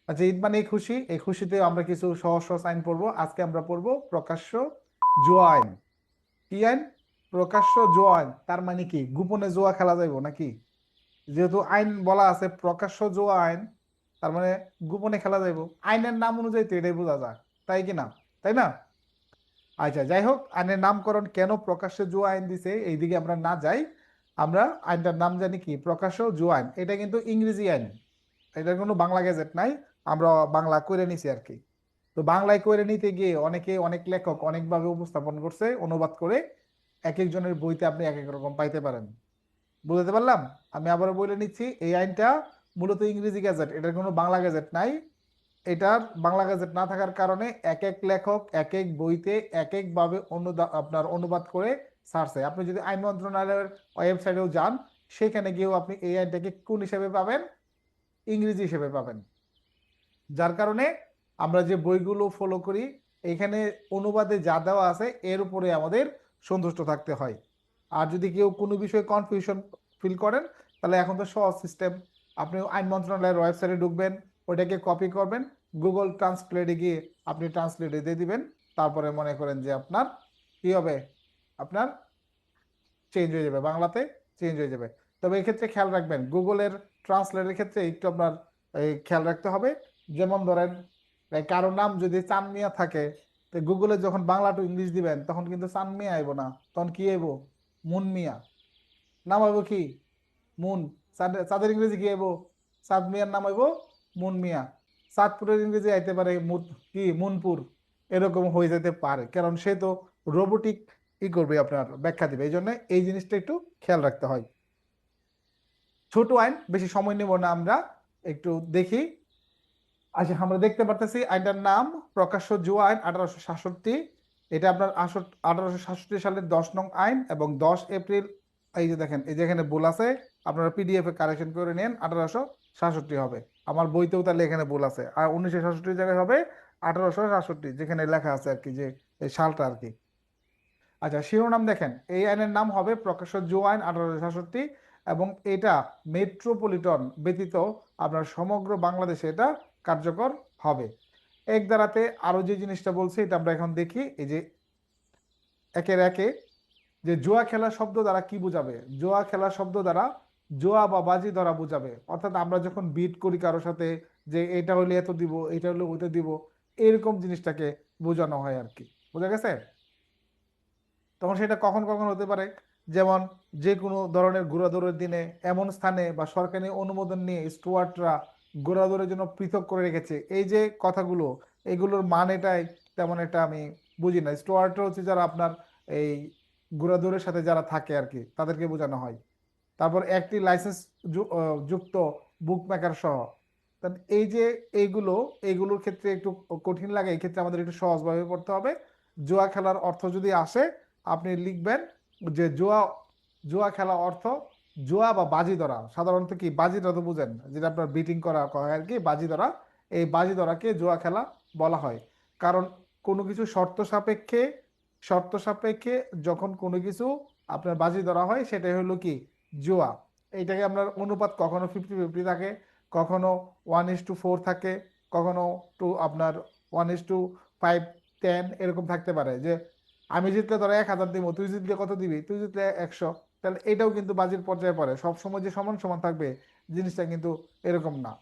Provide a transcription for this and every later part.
আচ্ছা, ঈদ মানে খুশি, এই খুশিতে আমরা কিছু সহজ সহজ আইন পড়বো। আজকে আমরা পড়বো প্রকাশ্য জুয়া আইন। কি আইন? প্রকাশ্য জুয়া আইন। তার মানে কি গোপনে জুয়া খেলা যাইবো নাকি? যেহেতু আইন বলা আছে প্রকাশ্য জুয়া আইন, তার মানে গোপনে খেলা যাইবো। আইনের নাম অনুযায়ী তো এটাই বোঝা যায়, তাই কি না? তাই না? আচ্ছা, যাই হোক, আইনের নামকরণ কেন প্রকাশ্যে জুয়া আইন দিছে এইদিকে আমরা না যাই। আমরা আইনটার নাম জানি কি, প্রকাশ্য জুয়া আইন। এটা কিন্তু ইংরেজি আইন, এটার কোনো বাংলা গেজেট নাই। আমরা বাংলা করে নিছি আর কি। তো বাংলায় করে নিতে গিয়ে অনেকে, অনেক লেখক অনেকভাবে উপস্থাপন করছে, অনুবাদ করে এক একজনের বইতে আপনি এক এক রকম পাইতে পারেন। বুঝতে পারলাম? আমি আবারও বলে নিচ্ছি, এই আইনটা মূলত ইংরেজি গ্যাজেট, এটার কোনো বাংলা গ্যাজেট নাই। এটার বাংলা গেজেট না থাকার কারণে এক এক লেখক এক এক বইতে এক এক ভাবে আপনার অনুবাদ করে ছাড়ছে। আপনি যদি আইন মন্ত্রণালয়ের ওয়েবসাইটেও যান, সেখানে গিয়েও আপনি এই আইনটাকে কোন হিসেবে পাবেন? ইংরেজি হিসেবে পাবেন। যার কারণে আমরা যে বইগুলো ফলো করি, এখানে অনুবাদে যা দেওয়া আছে এর উপরে আমাদের সন্তুষ্ট থাকতে হয়। আর যদি কেউ কোনো বিষয়ে কনফিউশন ফিল করেন, তাহলে এখন তো সহজ সিস্টেম। আপনি আইন মন্ত্রণালয়ের ওয়েবসাইটে ঢুকবেন, ওইটাকে কপি করবেন, গুগল ট্রান্সলেটে গিয়ে আপনি ট্রান্সলেটে দিয়ে দিবেন। তারপরে মনে করেন যে আপনার কি হবে, আপনার চেঞ্জ হয়ে যাবে, বাংলাতে চেঞ্জ হয়ে যাবে। তবে এক্ষেত্রে খেয়াল রাখবেন, গুগলের ট্রান্সলেটের ক্ষেত্রে একটু আপনার এই খেয়াল রাখতে হবে। যেমন ধরেন, এই কারো নাম যদি চাঁদ মিয়া থাকে, তো গুগলে যখন বাংলা টু ইংলিশ দিবেন তখন কিন্তু চাঁদ মিয়া আইব না, তখন কি আইব? মুন মিয়া। নাম আইব কি? মুন। চাঁদের ইংরেজি কি আইব? চাঁদ মিয়ার নাম আইব মুন মিয়া। চাঁদপুরের ইংরেজি আইতে পারে কি মুনপুর। এরকম হয়ে যেতে পারে, কারণ সে তো রোবোটিক করবে, আপনার ব্যাখ্যা দিবে। এই জন্য এই জিনিসটা একটু খেয়াল রাখতে হয়। ছোট আইন, বেশি সময় নেব না আমরা, একটু দেখি। আচ্ছা, আমরা দেখতে পারতেছি আইনটার নাম প্রকাশ্য জুয়া আইন 1867। এটা আপনার 1867 সালের 10 নং আইন, এবং 10 এপ্রিল। এই যে দেখেন, এই যেখানে ভুল আছে, আপনারা পিডিএফ এ কারেকশন করে নেন, 1867 হবে। আমার বইতেও তাহলে এখানে ভুল আছে, আর 1967 জায়গায় হবে 1867, যেখানে লেখা আছে আর কি, যে এই সালটা আর কি। আচ্ছা, শিরোনাম দেখেন, এই আইনের নাম হবে প্রকাশ্য জুয়া আইন 1867, এবং এটা মেট্রোপলিটন ব্যতীত আপনার সমগ্র বাংলাদেশে এটা কার্যকর হবে। এক ধারাতে আরো যে জিনিসটা বলছে এটা আমরা এখন দেখি। এই যে একের একে, যে জুয়া খেলা শব্দ দ্বারা কি বোঝাবে? জুয়া খেলা শব্দ দ্বারা জুয়া বা বাজি ধরা বোঝাবে। অর্থাৎ আমরা যখন বিট করি কারোর সাথে, যে এটা হলে এত দিব, এটা হলে ওইটা দিব, এরকম জিনিসটাকে বোঝানো হয় আর কি। বোঝা গেছে? তখন সেটা কখন কখন হতে পারে? যেমন যে কোনো ধরনের ঘোরাদৌড়ের দিনে এমন স্থানে বা সরকারি অনুমোদন নিয়ে স্টুয়ার্টরা ঘোরাদৌড়ের জন্য পৃথক করে রেখেছে, এই যে কথাগুলো, এগুলোর মানেটাই তেমন একটা আমি বুঝি না। স্টুয়ার্টরা হচ্ছে যারা আপনার এই ঘোরাদৌড়ের সাথে যারা থাকে আর কি, তাদেরকে বোঝানো হয়। তারপর একটি লাইসেন্স যুক্ত বুক মেকার সহ। তা এই যে এইগুলো, এইগুলোর ক্ষেত্রে একটু কঠিন লাগে, এই ক্ষেত্রে আমাদের একটু সহজভাবে পড়তে হবে। জুয়া খেলার অর্থ যদি আসে, আপনি লিখবেন যে জুয়া, জুয়া খেলা অর্থ জুয়া বা বাজি ধরা। সাধারণত কি বাজি ধরা তো বুঝেন, যেটা আপনার বিটিং করা হয় আর কি, বাজি ধরা। এই বাজি ধরাকে জুয়া খেলা বলা হয়। কারণ কোনো কিছু শর্ত সাপেক্ষে যখন কোনো কিছু আপনার বাজি ধরা হয়, সেটাই হলো কি, জুয়া। এইটাকে আপনার অনুপাত কখনো 50-50 থাকে, কখনো 1:4 থাকে, কখনো আপনার 1:5-10 এরকম থাকতে পারে। যে আমি জিতলে তোরা 1000 দিব, তুই জিতলে কত দিবি, তুই জিতলে 100। তাহলে এটাও কিন্তু বাজির পর্যায়ে পড়ে। সব সময় যে সমান সমান থাকবে জিনিসটা কিন্তু এরকম না।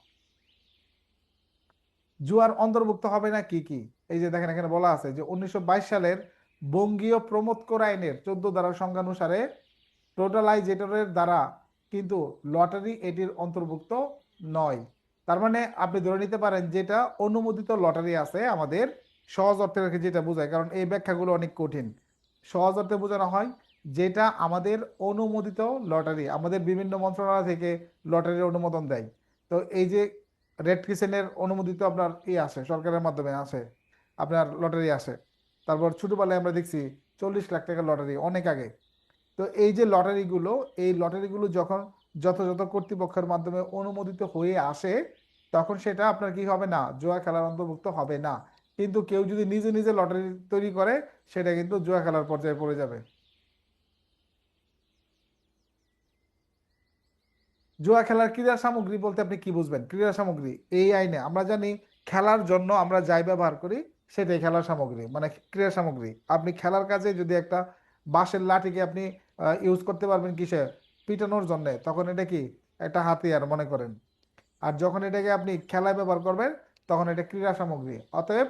জুয়ার অন্তর্ভুক্ত হবে না কি কি? এই যে দেখেন, এখানে বলা আছে যে 1922 সালের বঙ্গীয় প্রমোদ কর আইনের 14 ধারার সংজ্ঞানুসারে টোটালাইজেটরের দ্বারা কিন্তু লটারি এটির অন্তর্ভুক্ত নয়। তার মানে আপনি ধরে নিতে পারেন যেটা অনুমোদিত লটারি আছে আমাদের, সহজ অর্থে রেখে যেটা বোঝায়, কারণ এই ব্যাখ্যাগুলো অনেক কঠিন। সহজ অর্থে বোঝানো হয় যেটা আমাদের অনুমোদিত লটারি, আমাদের বিভিন্ন মন্ত্রণালয় থেকে লটারির অনুমোদন দেয়। তো এই যে রেড ক্রিসেন্টের অনুমোদিত আপনার আসে, সরকারের মাধ্যমে আসে, আপনার লটারি আসে। তারপর ছোটবেলায় আমরা দেখছি 40 লাখ টাকার লটারি, অনেক আগে। তো এই যে লটারিগুলো, এই লটারিগুলো যখন যথাযথ কর্তৃপক্ষের মাধ্যমে অনুমোদিত হয়ে আসে, তখন সেটা আপনার কি হবে না, জুয়া খেলার অন্তর্ভুক্ত হবে না। কিন্তু কেউ যদি নিজে নিজে লটারি তৈরি করে, সেটা কিন্তু জুয়া খেলার পর্যায়ে পড়ে যাবে। জুয়া খেলার ক্রীড়া সামগ্রী বলতে আপনি কি বুঝবেন? ক্রীড়া সামগ্রী এই আইনে আমরা জানি খেলার জন্য আমরা যাই ব্যবহার করি সেটাই খেলার সামগ্রী, মানে ক্রীড়া সামগ্রী। আপনি খেলার কাজে যদি একটা বাঁশের লাঠিকে আপনি ইউজ করতে পারবেন কিসে, পিটানোর জন্য, তখন এটা কি একটা হাতিয়ার মনে করেন। আর যখন এটাকে আপনি খেলায় ব্যবহার করবেন তখন এটা ক্রীড়া সামগ্রী। অতএব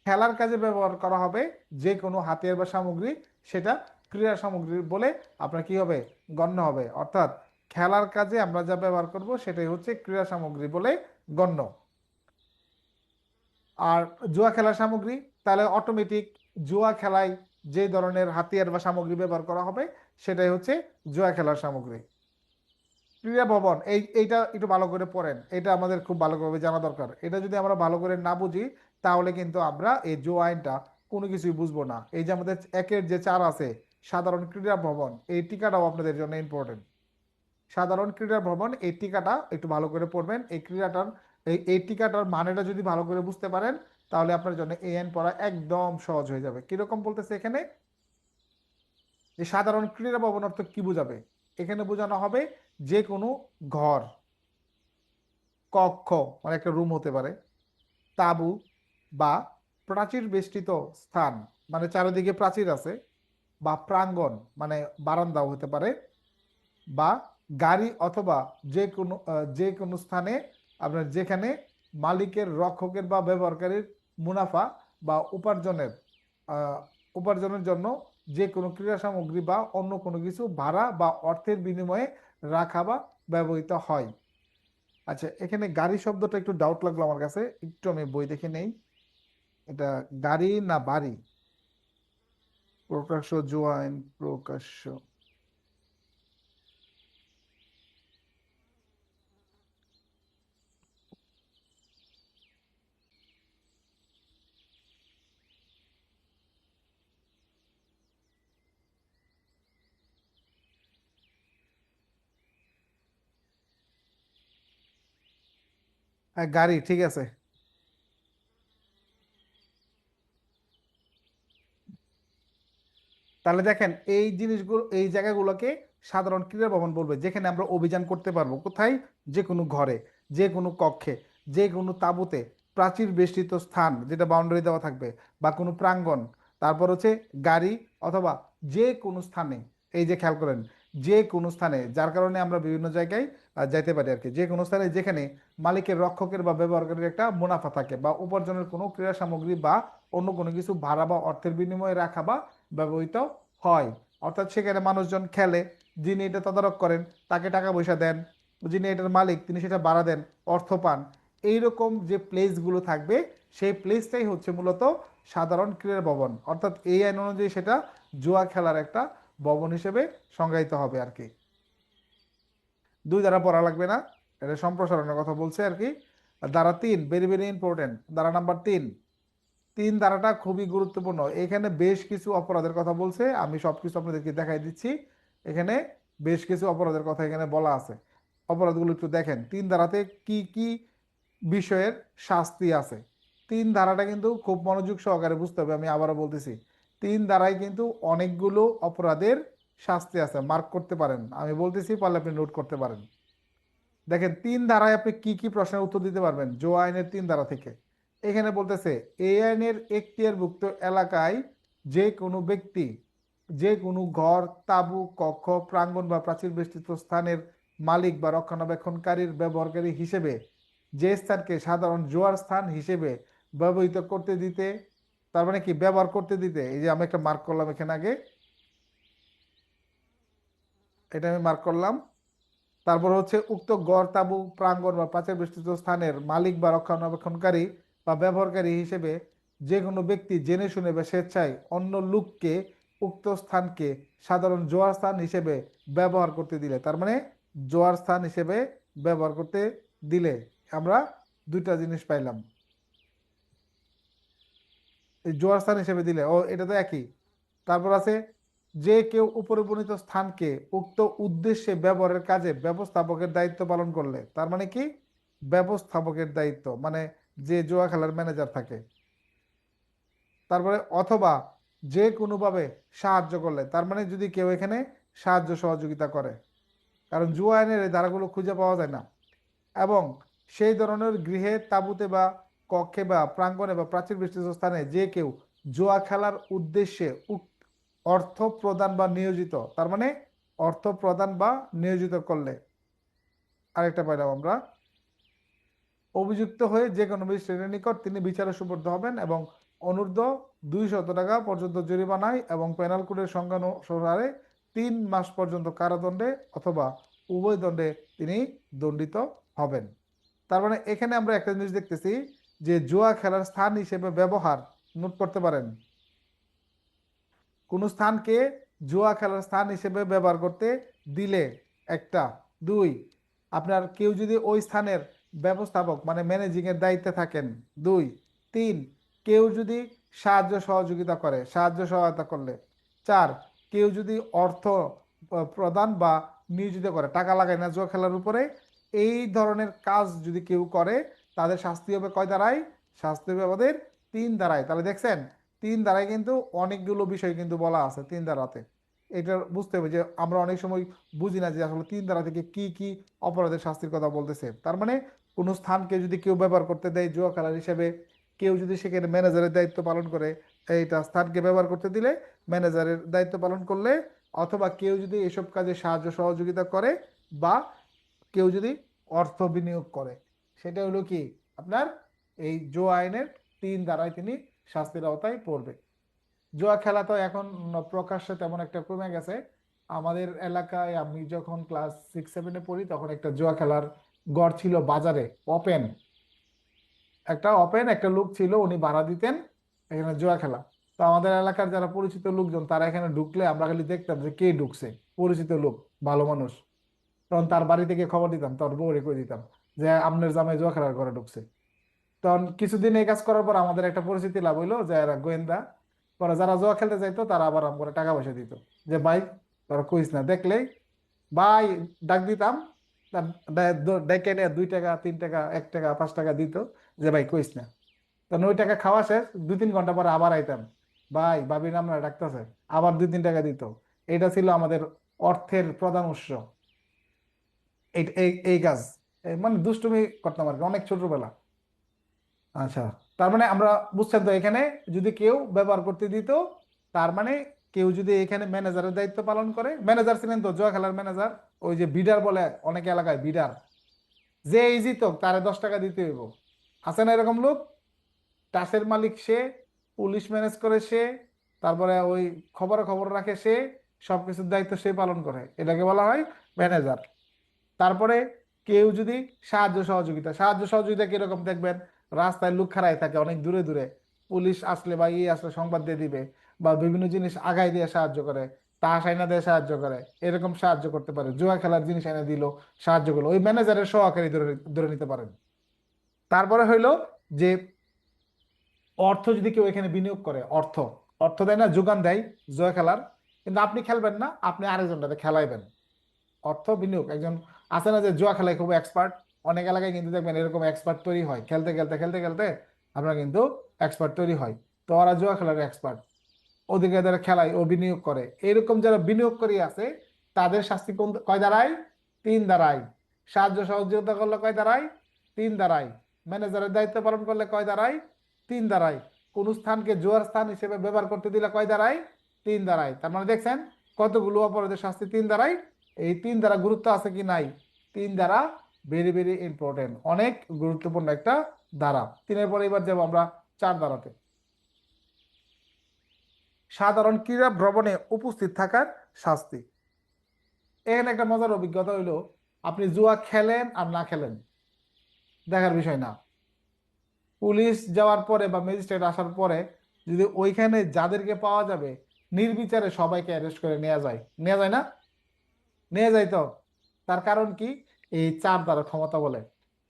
খেলার কাজে ব্যবহার করা হবে যে কোনো হাতিয়ার বা সামগ্রী, সেটা ক্রীড়া সামগ্রী বলে আপনার কি হবে, গণ্য হবে। অর্থাৎ খেলার কাজে আমরা যা ব্যবহার করব সেটাই হচ্ছে ক্রীড়া সামগ্রী বলে গণ্য। আর জুয়া খেলার সামগ্রী, তাহলে অটোমেটিক জুয়া খেলায় যে ধরনের হাতিয়ার বা সামগ্রী ব্যবহার করা হবে সেটাই হচ্ছে জুয়া খেলার সামগ্রী। ক্রীড়া ভবন, এইটা একটু ভালো করে পড়েন, এটা আমাদের খুব ভালোভাবে জানা দরকার। এটা যদি আমরা ভালো করে না বুঝি তাহলে কিন্তু আমরা এই জুয়া আইনটা কোনো কিছুই বুঝবো না। এই যে আমাদের একের যে 4 আছে, সাধারণ ক্রীড়া ভবন, এই টিকাটাও আপনাদের জন্য ইম্পর্টেন্ট। সাধারণ ক্রীড়া ভবন, এই টিকাটা একটু ভালো করে পড়বেন। এই ক্রীড়াটার এই টিকাটার মানেটা যদি ভালো করে বুঝতে পারেন তাহলে আপনার জন্য এই আইন পড়া একদম সহজ হয়ে যাবে। কিরকম বলতেছে এখানে, যে সাধারণ ক্রীড়া ভবন অর্থ কি বোঝাবে? এখানে বোঝানো হবে যে কোনো ঘর, কক্ষ মানে একটা রুম হতে পারে, তাঁবু বা প্রাচীর বেষ্টিত স্থান মানে চারিদিকে প্রাচীর আছে, বা প্রাঙ্গণ মানে বারান্দাও হতে পারে, বা গাড়ি অথবা যে কোনো স্থানে আপনার যেখানে মালিকের, রক্ষকের বা ব্যবহারকারীর মুনাফা বা আহ, উপার্জনের জন্য যে কোনো ক্রীড়া সামগ্রী বা অন্য কোনো কিছু ভাড়া বা অর্থের বিনিময়ে রাখা বা ব্যবহৃত হয়। আচ্ছা, এখানে গাড়ি শব্দটা একটু ডাউট লাগলো আমার কাছে, একটু আমি বই দেখে নেই। এটা গাড়ি না বাড়ি? প্রকাশ্য জুয়া আইন, প্রকাশ্য গাড়ি, ঠিক আছে। তাহলে দেখেন এই জিনিসগুলো, এই জায়গাগুলোকে সাধারণ ক্রীড়া ভবন বলবে, যেখানে আমরা অভিযান করতে পারবো। কোথায়? যে কোনো ঘরে, যে কোনো কক্ষে, যে কোনো তাঁবুতে, প্রাচীর বেষ্টিত স্থান যেটা বাউন্ডারি দেওয়া থাকবে, বা কোনো প্রাঙ্গণ, তারপর হচ্ছে গাড়ি, অথবা যে কোনো স্থানে। এই যে খেয়াল করেন, যে কোনো স্থানে, যার কারণে আমরা বিভিন্ন জায়গায় যাইতে পারি আর কি। যে কোনো স্থানে যেখানে মালিকের, রক্ষকের বা ব্যবহারকারীর একটা মুনাফা থাকে বা উপার্জনের কোনো ক্রীড়া সামগ্রী বা অন্য কোনো কিছু ভাড়া বা অর্থের বিনিময়ে রাখা বা ব্যবহৃত হয়। অর্থাৎ সেখানে মানুষজন খেলে, যিনি এটা তদারক করেন তাকে টাকা পয়সা দেন, যিনি এটার মালিক তিনি সেটা ভাড়া দেন, অর্থ পান। এইরকম যে প্লেসগুলো থাকবে সেই প্লেসটাই হচ্ছে মূলত সাধারণ ক্রীড়া ভবন। অর্থাৎ এই আইন অনুযায়ী সেটা জুয়া খেলার একটা ভবন হিসেবে সংজ্ঞায়িত হবে আর কি। দুই দ্বারা পড়া লাগবে না, এটা সম্প্রসারণের কথা বলছে আর কি। আর ধারা 3 ভেরি ভেরি ইম্পর্টেন্ট, ধারা নাম্বার 3। 3 ধারাটা খুবই গুরুত্বপূর্ণ। এখানে বেশ কিছু অপরাধের কথা বলছে, আমি সবকিছু আপনাদেরকে দেখাই দিচ্ছি। এখানে বেশ কিছু অপরাধের কথা এখানে বলা আছে। অপরাধগুলো একটু দেখেন 3 ধারাতে কি কি বিষয়ের শাস্তি আছে। 3 ধারাটা কিন্তু খুব মনোযোগ সহকারে বুঝতে হবে, আমি আবারও বলতেছি। 3 ধারায় কিন্তু অনেকগুলো অপরাধের শাস্তি আছে, মার্ক করতে পারেন, আমি বলতেছি পারলে আপনি নোট করতে পারেন। দেখেন 3 ধারায় আপনি কি কি প্রশ্নের উত্তর দিতে পারবেন জো আইনের 3 ধারা থেকে। এখানে বলতেছে এই আইনের এখতিয়ারভুক্ত এলাকায় যে কোনো ব্যক্তি যে কোনো ঘর, তাঁবু, কক্ষ, প্রাঙ্গণ বা প্রাচীর বেষ্টিত স্থানের মালিক বা রক্ষণাবেক্ষণকারীর ব্যবহারকারী হিসেবে যে স্থানকে সাধারণ জোয়ার স্থান হিসেবে ব্যবহৃত করতে দিতে, তার মানে কি ব্যবহার করতে দিতে, এই যে আমি একটা মার্ক করলাম এখানে আগে, এটা আমি মার্ক করলাম। তারপর হচ্ছে উক্ত গড়, তাঁবু, প্রাঙ্গণ বা প্রাচীর বেষ্টিত স্থানের মালিক বা রক্ষণাবেক্ষণকারী বা ব্যবহারকারী হিসেবে যে কোনো ব্যক্তি জেনে শুনে বা স্বেচ্ছায় অন্য লোককে উক্ত স্থানকে সাধারণ জোয়ার স্থান হিসেবে ব্যবহার করতে দিলে, তার মানে জোয়ার স্থান হিসেবে ব্যবহার করতে দিলে আমরা দুইটা জিনিস পাইলাম। এই জোয়ার স্থান হিসেবে দিলে, ও এটা তো একই। তারপর আছে যে কেউ উপরে বর্ণিত স্থানকে উক্ত উদ্দেশ্যে ব্যবহারের কাজে ব্যবস্থাপকের দায়িত্ব পালন করলে, তার মানে কি ব্যবস্থাপকের দায়িত্ব মানে যে জুয়া খেলার ম্যানেজার থাকে। তারপরে অথবা যে কোনোভাবে সাহায্য করলে, তার মানে যদি কেউ এখানে সাহায্য সহযোগিতা করে। কারণ জুয়া আইনের এই ধারাগুলো খুঁজে পাওয়া যায় না। এবং সেই ধরনের গৃহে, তাঁবুতে বা কক্ষে বা প্রাঙ্গণে বা প্রাচীর বেষ্টিত স্থানে যে কেউ জুয়া খেলার উদ্দেশ্যে অর্থ প্রদান বা নিয়োজিত, তার মানে অর্থ প্রদান বা নিয়োজিত করলে, আরেকটা পাইলাম আমরা, অভিযুক্ত হয়ে যে কোনো ম্যাজিস্ট্রেটের নিকট তিনি বিচারে সুপর্দ হবেন এবং অনূর্ধ্ব 200 টাকা পর্যন্ত জরিমানায় এবং পেনাল কোডের সংজ্ঞানুসারে 3 মাস পর্যন্ত কারাদণ্ডে অথবা উভয় দণ্ডে তিনি দণ্ডিত হবেন। তার মানে এখানে আমরা একটা জিনিস দেখতেছি যে জুয়া খেলার স্থান হিসেবে ব্যবহার, নোট করতে পারেন, কোন স্থানকে জুয়া খেলার স্থান হিসেবে ব্যবহার করতে দিলে একটা, দুই, আপনার কেউ যদি ওই স্থানের ব্যবস্থাপক মানে ম্যানেজিং এর দায়িত্বে থাকেন, দুই, তিন, কেউ যদি সাহায্য সহযোগিতা করে, সাহায্য সহায়তা করলে, চার, কেউ যদি অর্থ প্রদান বা নিয়োজিত করে, টাকা লাগায় না জুয়া খেলার উপরে, এই ধরনের কাজ যদি কেউ করে তাদের শাস্তি হবে কয় ধারায়? শাস্তি হবে আমাদের 3 ধারায়। তাহলে দেখছেন 3 ধারায় কিন্তু অনেকগুলো বিষয় কিন্তু বলা আছে 3 ধারাতে। এটা বুঝতে হবে যে আমরা অনেক সময় বুঝি না যে আসলে 3 ধারা থেকে কি কি অপরাধের শাস্তির কথা বলতেছে। তার মানে কোন স্থানকে যদি কেউ ব্যবহার করতে দেয় জুয়া খেলার হিসেবে, কেউ যদি সেখানে ম্যানেজারের দায়িত্ব পালন করে, এইটা স্থানকে ব্যবহার করতে দিলে ম্যানেজারের দায়িত্ব পালন করলে, অথবা কেউ যদি এসব কাজে সাহায্য সহযোগিতা করে, বা কেউ যদি অর্থ বিনিয়োগ করে, সেটা হলো কি আপনার এই জুয়া আইনের 3 ধারায় তিনি শাস্তির আওতায় পড়বে। জুয়া খেলা তো এখন প্রকাশ্যে তেমন একটা কমে গেছে। আমাদের এলাকায় আমি যখন ক্লাস 6-7-এ পড়ি তখন একটা জুয়া খেলার গড় ছিল বাজারে, ওপেন, একটা লোক ছিল, উনি ভাড়া দিতেন এখানে জুয়া খেলা। তো আমাদের এলাকার যারা পরিচিত লোকজন তারা এখানে ঢুকলে আমরা খালি দেখতাম যে কে ঢুকছে, পরিচিত লোক, ভালো মানুষ। তখন তার বাড়ি থেকে খবর দিতাম, তোর বউ রেখে দিতাম যে আপনার জামাই জুয়া খেলার ঘরে ঢুকছে। তখন কিছুদিন এই কাজ করার পর আমাদের একটা পরিচিতি লাভ হইলো যে এরা গোয়েন্দা, পরে যারা জুয়া খেলতে যাইতো তারা আবার করে টাকা পয়সা দিত, যে ভাই তোরা কইস না, দেখলেই ভাই ডাক দিতাম, ডেকে নিয়ে 2 টাকা 3 টাকা 1 টাকা 5 টাকা দিত, যে ভাই কইস না। তখন ওই টাকা খাওয়া শেষ, 2-3 ঘন্টা পরে আবার আইতাম, ভাই ভাবি নাম না ডাকতেছে, আবার 2-3 টাকা দিত। এটা ছিল আমাদের অর্থের প্রধান উৎস। এই এই এই কাজ, মানে দুষ্টুমি করতাম আর কি, অনেক ছোটবেলা। আচ্ছা, তার মানে আমরা বুঝছেন তো এখানে যদি কেউ ব্যবহার করতে দিত, তার মানে কেউ যদি এখানে ম্যানেজারের দায়িত্ব পালন করে, ম্যানেজার ছিলেন তো জুয়া খেলার ম্যানেজার, ওই যে বিডার বলে অনেক এলাকায়, বিডার, যে এই জিতক তারে 10 টাকা দিতে হইব, আছে না এরকম লোক? টাসের মালিক সে, পুলিশ ম্যানেজ করে সে, তারপরে ওই খবরে খবর রাখে সে, সবকিছুর দায়িত্ব সে পালন করে, এটাকে বলা হয় ম্যানেজার। তারপরে কেউ যদি সাহায্য সহযোগিতা কিরকম দেখবেন, রাস্তায় লোক খাড়াই থাকে অনেক দূরে দূরে, পুলিশ আসলে বা ইয়ে আসলে সংবাদ দিয়ে দিবে, বা বিভিন্ন জিনিস আগায় দিয়ে সাহায্য করে, তাস আইনা দিয়ে সাহায্য করে, এরকম সাহায্য করতে পারে, জুয়া খেলার জিনিস আইনা দিল, সাহায্য করলো, ওই ম্যানেজারের সহকারী ধরে ধরে নিতে পারেন। তারপরে হইলো যে অর্থ যদি কেউ এখানে বিনিয়োগ করে, অর্থ অর্থ দেয় না, যোগান দেয় জুয়া খেলার, কিন্তু আপনি খেলবেন না, আপনি আরেকজনটাকে খেলাইবেন, অর্থ বিনিয়োগ। একজন আছে না যে জুয়া খেলায় খুব এক্সপার্ট, অনেক এলাকায় কিন্তু দেখবেন এরকম এক্সপার্ট তৈরি হয়, খেলতে খেলতে খেলতে খেলতে আপনার কিন্তু এক্সপার্ট তৈরি হয়। তো ওরা জুয়া খেলার এক্সপার্ট, ওদিকে যারা খেলায় ও বিনিয়োগ করে, এরকম যারা বিনিয়োগকারী আছে তাদের শাস্তি কোন কয় দাঁড়ায়? 3 দাঁড়ায়। সাহায্য সহযোগিতা করলে কয় দাঁড়ায়? 3 দাঁড়ায়। ম্যানেজারের দায়িত্ব পালন করলে কয় দাঁড়ায়? 3 দাঁড়ায়। কোন স্থানকে জুয়ার স্থান হিসেবে ব্যবহার করতে দিলে কয় দাঁড়ায়? 3 দাঁড়ায়। তার মানে দেখছেন কতগুলো অপরাধের শাস্তি 3 দাঁড়ায়। এই 3 দ্বারা গুরুত্ব আছে কি নাই? 3 দ্বারা ভেরি ভেরি ইম্পর্টেন্ট, অনেক গুরুত্বপূর্ণ একটা ধারা। 3-এর পরে এবার যাবো আমরা 4 ধারাতে। সাধারণ ক্রীড়া ভ্রমণে উপস্থিত থাকার শাস্তি। এখানে একটা মজার অভিজ্ঞতা হইলো, আপনি জুয়া খেলেন আর না খেলেন দেখার বিষয় না, পুলিশ যাওয়ার পরে বা ম্যাজিস্ট্রেট আসার পরে যদি ওইখানে যাদেরকে পাওয়া যাবে নির্বিচারে সবাইকে অ্যারেস্ট করে নেওয়া যায়, নেওয়া যায় না? নিয়ে যায় তো। তার কারণ কি? এই 4 ধারার ক্ষমতা বলে।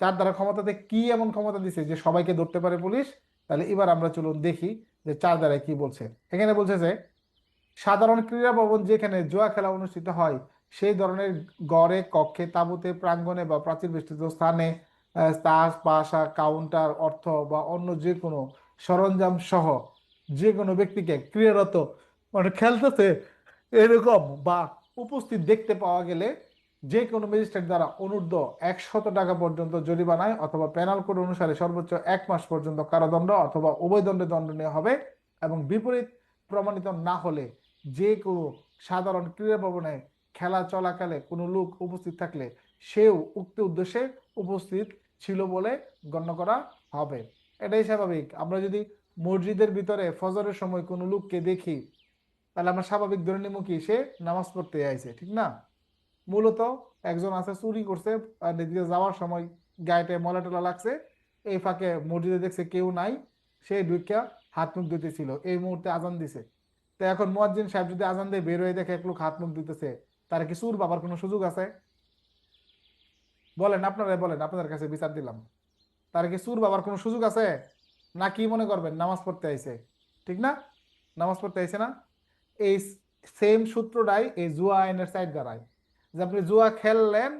4 ধারার ক্ষমতাতে কি এমন ক্ষমতা দিছে যে সবাইকে ধরতে পারে পুলিশ? তাহলে এবার আমরা চলুন দেখি যে 4 ধারায় কি বলছে। এখানে বলছে যে সাধারণ ক্রীড়া ভবন যেখানে জুয়া খেলা অনুষ্ঠিত হয় সেই ধরনের গড়ে, কক্ষে, তাঁবুতে, প্রাঙ্গণে বা প্রাচীর বেষ্টিত স্থানে তাস, পাশা, কাউন্টার, অর্থ বা অন্য যে কোনো সরঞ্জাম সহ যে কোনো ব্যক্তিকে ক্রীড়ারত, মানে খেলতেছে এরকম বা উপস্থিত দেখতে পাওয়া গেলে যে কোনো ম্যাজিস্ট্রেট দ্বারা অনূর্ধ্ব 100 টাকা পর্যন্ত জরিমানায় অথবা পেনাল কোড অনুসারে সর্বোচ্চ 1 মাস পর্যন্ত কারাদণ্ড অথবা উভয় দণ্ডে দণ্ডনীয় হবে। এবং বিপরীত প্রমাণিত না হলে যে কোনো সাধারণ ক্রীড়া ভবনে খেলা চলাকালে কোনো লোক উপস্থিত থাকলে সেও উক্ত উদ্দেশ্যে উপস্থিত ছিল বলে গণ্য করা হবে। এটাই স্বাভাবিক। আমরা যদি মসজিদের ভিতরে ফজরের সময় কোনো লোককে দেখি তাহলে আমরা স্বাভাবিক ধরে নিব কি সে নামাজ পড়তে আইছে, ঠিক না? মূলত একজন আছে চুরি করছে, আর এদিকে যাওয়ার সময় গায়েতে ময়লা টলা লাগছে, এই ফাঁকে মসজিদে দেখছে কেউ নাই, সে ঢুকিয়া হাত মুখ ধুতেছিল, এই মুহূর্তে আজান দিছে। তো এখন মুয়াজ্জিন সাহেব যদি আজান দিয়ে বের হয়ে দেখে এক লোক হাত মুখ দিতেছে, তার কি চুর বাবার কোনো সুযোগ আছে? বলেন, আপনারা বলেন, আপনাদের কাছে বিচার দিলাম, তার কি চুর বাবার কোনো সুযোগ আছে? না কি মনে করবেন নামাজ পড়তে আইছে, ঠিক না? নামাজ পড়তে আইছে না? এই সেম সূত্রটাই এই জুয়া আইনের সাইড দাঁড়ায়, যে আপনি জুয়া খেললেন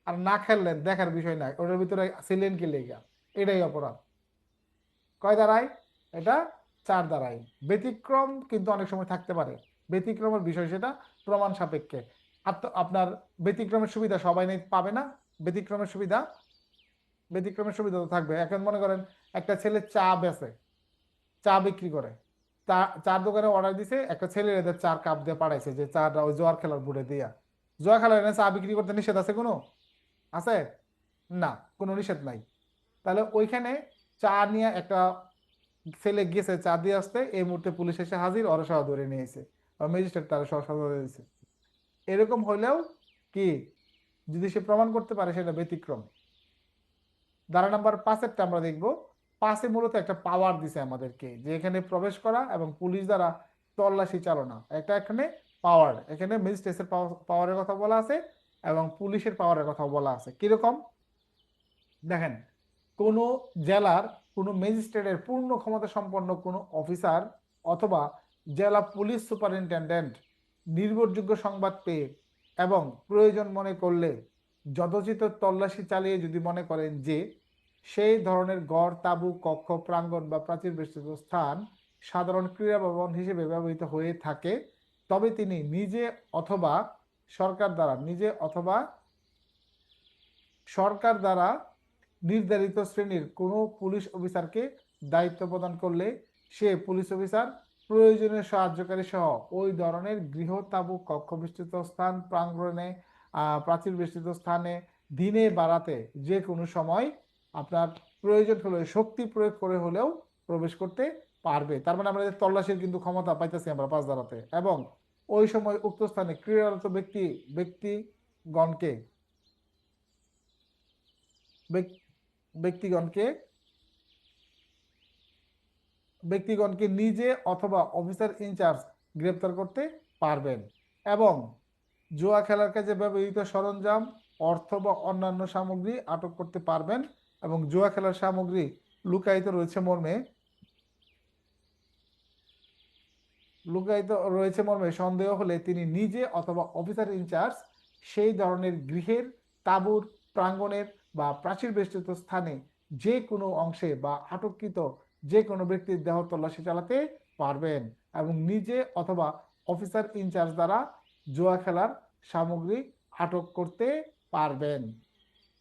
আর না খেললেন দেখার বিষয় নাই, ওটার ভিতরে ছিলেন কি লেগা, এটাই অপরাধ। কয় দাঁড়ায়? এটা 4 দাঁড়ায়। ব্যতিক্রম কিন্তু অনেক সময় থাকতে পারে, ব্যতিক্রমের বিষয় সেটা প্রমাণ সাপেক্ষে। আপনার ব্যতিক্রমের সুবিধা সবাই নেই পাবে না। ব্যতিক্রমের সুবিধা, ব্যতিক্রমের সুবিধা তো থাকবে। এখন মনে করেন একটা ছেলে চা বেচে, চা বিক্রি করে, চার দোকানে অর্ডার দিছে, একটা ছেলে এদের 4 কাপ দিয়ে পাঠাইছে যে চাটা ওই জোয়ার খেলার বুড়ে দিয়া। জোয়ার খেলার এনে চা বিক্রি করতে নিষেধ আছে কোনো? আছে? না, কোনো নিষেধ নাই। তাহলে ওইখানে চা নিয়ে একটা ছেলে গেছে চা দিয়ে আসতে, এই মুহূর্তে পুলিশ এসে হাজির, ওরা সহ ধরে নিয়েছে, ম্যাজিস্ট্রেট তারা সহ সাজা দিয়েছে। এরকম হলেও কি, যদি সে প্রমাণ করতে পারে সেটা ব্যতিক্রম। ধারা নাম্বার 5-এরটা আমরা দেখবো। 5-এ মূলত একটা পাওয়ার দিছে আমাদেরকে, যে এখানে প্রবেশ করা এবং পুলিশ দ্বারা তল্লাশি চালনা, একটা এখানে পাওয়ার, এখানে ম্যাজিস্ট্রেটের পাওয়ারের কথা বলা আছে এবং পুলিশের পাওয়ারের কথা বলা আছে। কিরকম দেখেন, কোন জেলার কোন ম্যাজিস্ট্রেটের পূর্ণ ক্ষমতা সম্পন্ন কোন অফিসার অথবা জেলা পুলিশ সুপারিনটেন্ডেন্ট নির্ভরযোগ্য সংবাদ পেয়ে এবং প্রয়োজন মনে করলে যথোচিত তল্লাশি চালিয়ে যদি মনে করেন যে সেই ধরনের গড়, তাঁবু, কক্ষ, প্রাঙ্গণ বা প্রাচীর বেষ্টিত স্থান সাধারণ ক্রীড়া ভবন হিসেবে ব্যবহৃত হয়ে থাকে, তবে তিনি নিজে অথবা সরকার দ্বারা নির্ধারিত শ্রেণীর কোনো পুলিশ অফিসারকে দায়িত্ব প্রদান করলে সে পুলিশ অফিসার প্রয়োজনীয় সাহায্যকারী সহ ওই ধরনের গৃহ, তাঁবু, কক্ষ বিস্তৃত স্থান, প্রাঙ্গণে, প্রাচীর বেষ্টিত স্থানে দিনে বাড়াতে যে কোনো সময় আপনার প্রয়োজন হলে শক্তি প্রয়োগ করে হলেও প্রবেশ করতে পারবে। তার মানে আমরা তল্লাশির কিন্তু ক্ষমতা পাইতেছি আমরা 5 ধারাতে। এবং ওই সময় উক্ত স্থানে ক্রীড়ারত ব্যক্তিগণকে ব্যক্তিগণকে ব্যক্তিগণকে নিজে অথবা অফিসার ইনচার্জ গ্রেপ্তার করতে পারবেন। এবং জুয়া খেলার কাজে ব্যবহৃত সরঞ্জাম, অর্থ বা অন্যান্য সামগ্রী আটক করতে পারবেন। এবং জুয়া খেলার সামগ্রী লুকায়িত রয়েছে মর্মে সন্দেহ হলে তিনি নিজে অথবা অফিসার ইনচার্জ সেই ধরনের গৃহের, তাঁবুর, প্রাঙ্গণের বা প্রাচীর বেষ্টিত স্থানে যে কোনো অংশে বা আটককৃত যে কোনো ব্যক্তির দেহ তল্লাশি চালাতে পারবেন এবং নিজে অথবা অফিসার ইনচার্জ দ্বারা জুয়া খেলার সামগ্রী আটক করতে পারবেন।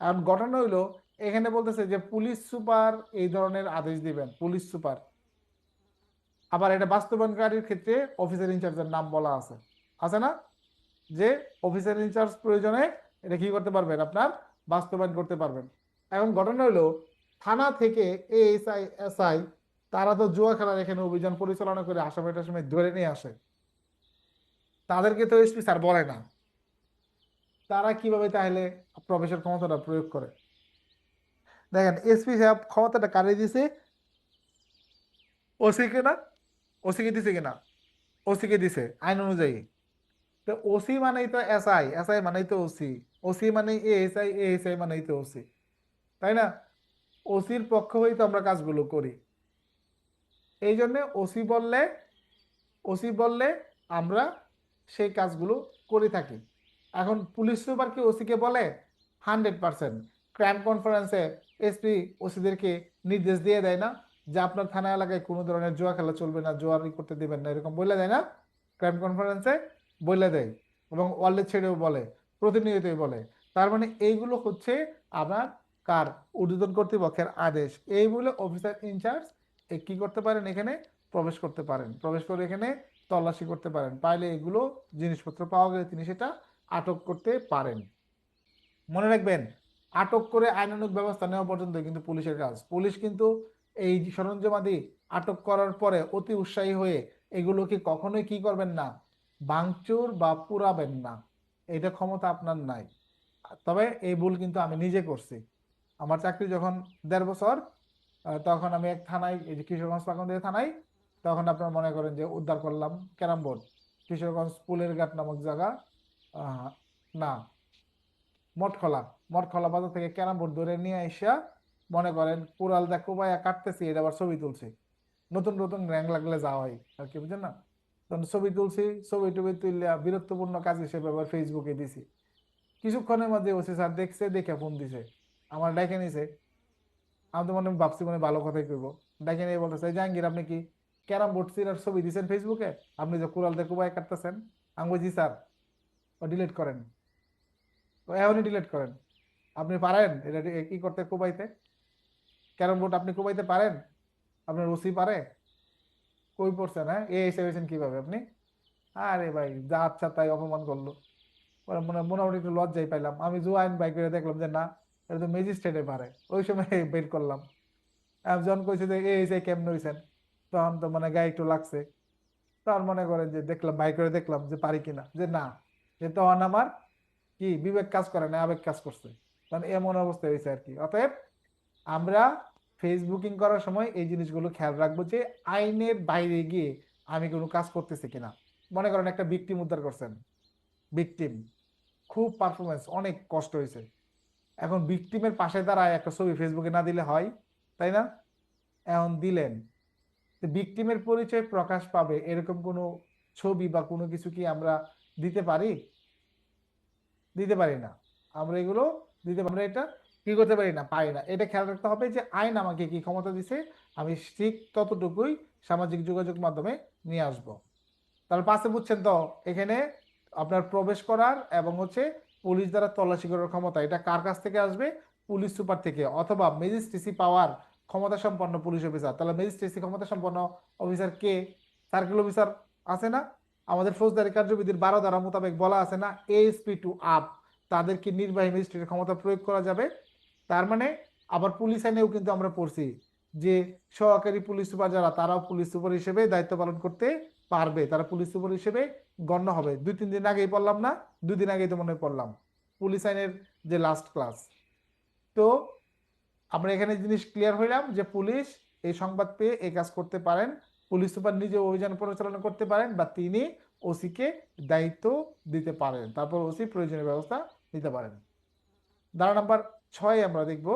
এখন ঘটনা হইলো, এখানে বলতেছে যে পুলিশ সুপার এই ধরনের আদেশ দিবেন, পুলিশ সুপার। আবার এটা বাস্তবায়নকারীর ক্ষেত্রে অফিসার ইনচার্জের নাম বলা আছে, আছে না? যে অফিসার ইনচার্জ প্রয়োজনে এটা কি করতে পারবেন, আপনার বাস্তবায়ন করতে পারবেন। এখন ঘটনা হলো, থানা থেকে এএসআই, এসআই তারা তো জুয়া খেলার এখানে অভিযান পরিচালনা করে আসামি টাসামি ধরে নিয়ে আসে, তাদেরকে তো এসপি স্যার বলে না। তারা কিভাবে তাহলে প্রবেশের ক্ষমতাটা প্রয়োগ করে? দেখেন, এসপি সাহেব ক্ষমতাটা কারে দিছে? ওসি কে না? ওসি কে দিছে কিনা? ওসি কে দিছে আইন অনুযায়ী। তো ওসি মানেই তো এসআই, এসআই মানেই তো ওসি, ওসি মানে এএসআই, এএসআই মানেই তো ওসি, তাই না? ওসির পক্ষ হয়েই তো আমরা কাজগুলো করি। এই জন্য ওসি বললে আমরা সেই কাজগুলো করে থাকি। এখন পুলিশ সুপার কি ওসিকে বলে? 100%। ক্রাইম কনফারেন্সে এসপি ওসিদেরকে নির্দেশ দিয়ে দেয় না যে আপনার থানা এলাকায় কোনো ধরনের জুয়া খেলা চলবে না, জুয়ারি করতে দেবেন না, এরকম বলে দেয় না? ক্রাইম কনফারেন্সে বলে দেয় এবং ওয়ার্ল্ডে ছেড়েও বলে। প্রতিনিয়তই বলে। তার মানে এইগুলো হচ্ছে আপনার কার ঊর্ধ্বতন কর্তৃপক্ষের আদেশ। এই বলে অফিসার ইনচার্জ কি করতে পারেন, এখানে প্রবেশ করতে পারেন, প্রবেশ করে এখানে তল্লাশি করতে পারেন, পাইলে এগুলো জিনিসপত্র পাওয়া গেলে তিনি সেটা আটক করতে পারেন। মনে রাখবেন, আটক করে আইনানুগ ব্যবস্থা নেওয়া পর্যন্ত কিন্তু পুলিশের কাজ। পুলিশ কিন্তু এই সরঞ্জামাদি আটক করার পরে অতি উৎসাহী হয়ে এগুলোকে কখনোই কি করবেন না, ভাঙচুর বা পুরাবেন না, এটা ক্ষমতা আপনার নাই। তবে এই ভুল কিন্তু আমি নিজে করছি। আমার চাকরি যখন 1.5 বছর, তখন আমি এক থানায়, এই যে কিশোরগঞ্জ পাকন্দিয়া থানায়, তখন আপনার মনে করেন যে উদ্ধার করলাম ক্যারাম বোর্ড, কিশোরগঞ্জ পুলের ঘাট নামক জায়গা, না, মঠখোলা, মঠখোলা বাজার থেকে ক্যারাম বোর্ড ধরে নিয়ে এসে মনে করেন কুড়াল দা কোবাইয়া কাটতেছি, এটা আবার ছবি তুলছি। নতুন নতুন র্যাঙ্ক লাগলে যাওয়া হয় আর কি, বুঝছেন না? তখন ছবি তুলছি, ছবি টবি তুললে বীরত্বপূর্ণ কাজ হিসেবে আবার ফেসবুকে দিছি। কিছুক্ষণের মধ্যে ওসি স্যার দেখছে, দেখে ফোন দিছে, আমার ডাইকে নিছে। আমি তো ভাবছি ভালো কথাই কইবো। ডাইকে নিয়ে বলতেছে, জাহাঙ্গীর আপনি কি ক্যারাম বোর্ড সিরার ছবি দিচ্ছেন ফেসবুকে, আপনি যে কুড়াল দিয়ে কোবাই কাটতেছেন? আমি বলছি স্যার, ও ডিলিট করেন, ও এখনই ডিলিট করেন। আপনি পারেন এটা কি করতে, কোবাইতে? ক্যারাম বোর্ড আপনি কোবাইতে পারেন? আপনার ওসি পারে? কই পড়ছেন? হ্যাঁ, এ এসে হয়েছেন কিভাবে আপনি? আরে ভাই, যা আচ্ছা তাই অপমান করলো। পরে মোটামুটি একটু লজ্জাই পাইলাম। আমি জুয়াইন বাই করে দেখলাম যে না, এটা তো ম্যাজিস্ট্রেটে পারে। ওই সময় বের করলাম। আমি যখন কইছে যে এ এসে কেমন হয়েছেন, তখন তো গায়ে একটু লাগছে। তখন মনে করেন যে দেখলাম, বাই করে দেখলাম যে পারি কিনা, যে না, যে তখন আমার কি বিবেক কাজ করে না, আবেগ কাজ করছে। তখন এমন অবস্থা হয়েছে আর কি। অতএব আমরা ফেসবুকিং করার সময় এই জিনিসগুলো খেয়াল রাখবো যে আইনের বাইরে গিয়ে আমি কোনো কাজ করতেছি কিনা। মনে করেন একটা ভিকটিম উদ্ধার করছেন, ভিকটিম খুব পারফরমেন্স, অনেক কষ্ট হয়েছে, এখন ভিকটিমের পাশে দাঁড়ায় একটা ছবি ফেসবুকে না দিলে হয়? তাই না? এখন দিলেন, ভিকটিমের পরিচয় প্রকাশ পাবে এরকম কোনো ছবি বা কোনো কিছু কি আমরা দিতে পারি? দিতে পারি না। আমরা এগুলো দিতে, আমরা এটা কি করতে পারি না, পারি না। এটা খেয়াল রাখতে হবে যে আইন আমাকে কি ক্ষমতা দিছে, আমি ঠিক ততটুকুই সামাজিক যোগাযোগ মাধ্যমে নিয়ে আসব। তাহলে পাশে বুঝছেন তো, এখানে আপনার প্রবেশ করার এবং পুলিশ দ্বারা তল্লাশি করার ক্ষমতা, এটা কার কাছ থেকে আসবে? পুলিশ সুপার থেকে, অথবা ম্যাজিস্ট্রেসি পাওয়ার ক্ষমতা সম্পন্ন পুলিশ অফিসার। তাহলে ম্যাজিস্ট্রেসি ক্ষমতা সম্পন্ন অফিসার কে? সার্কেল অফিসার আছে না? আমাদের ফৌজদারি কার্যবিধির 12 ধারা মোতাবেক বলা আছে না, এএসপি টু আপ, তাদেরকে নির্বাহী ম্যাজিস্ট্রেটের ক্ষমতা প্রয়োগ করা যাবে। তার মানে আবার পুলিশ আইনেও কিন্তু আমরা পড়ছি যে সহকারী পুলিশ সুপার যারা, তারাও পুলিশ সুপার হিসেবে দায়িত্ব পালন করতে পারবে, তারা পুলিশ সুপার হিসেবে গণ্য হবে। 2-3 দিন আগেই পড়লাম না, 2 দিন আগেই তো মনে হয় পড়লাম পুলিশ আইনের যে লাস্ট ক্লাস। তো আমরা এখানে জিনিস ক্লিয়ার হইলাম যে পুলিশ এই সংবাদ পেয়ে এই কাজ করতে পারেন, পুলিশ সুপার নিজে অভিযান পরিচালনা করতে পারেন, বা তিনি ওসিকে দায়িত্ব দিতে পারেন, তারপর ওসি প্রয়োজনীয় ব্যবস্থা নিতে পারেন। ধারা নাম্বার 6 আমরা দেখব,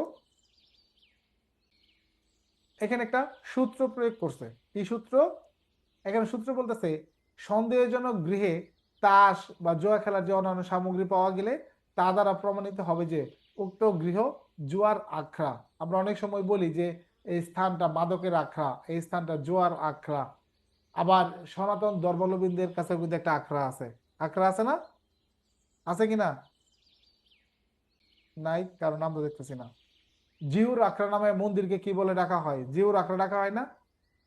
এখানে একটা সূত্র প্রয়োগ করছে। কি সূত্র? এখানে সূত্র বলতেছে, সন্দেহজনক গৃহে তাস বা জুয়া খেলার যে অন্যান্য সামগ্রী পাওয়া গেলে তা দ্বারা প্রমাণিত হবে যে উক্ত গৃহ জুয়ার আখড়া। আমরা অনেক সময় বলি যে এই স্থানটা মাদকের আখড়া, এই স্থানটা জুয়ার আখড়া। আবার সনাতন ধর্মাবলম্বীদের কাছে কিন্তু একটা আখড়া আছে। আখড়া আছে না? আছে কিনা? নাই, কারণ আমরা দেখতেছি না। জিউর আখড়া নামে মন্দিরকে কি বলে ডাকা হয়? জিউর আখড়া ডাকা হয় না?